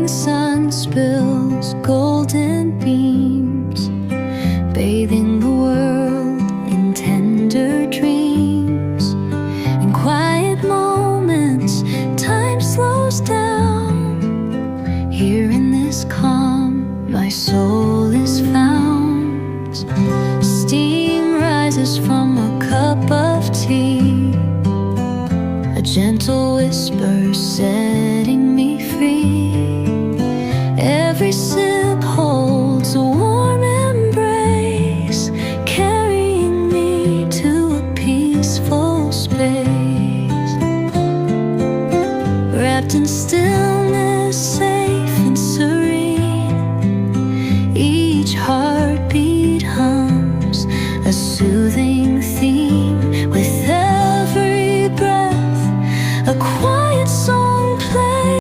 morning sun spills golden beams, bathing the world in tender dreams. In quiet moments, time slows down. Here in this calm, my soul is found. Steam rises from a cup of tea, a gentle whisper setting me free. Every sip holds a warm embrace, carrying me to a peaceful space. Wrapped in stillness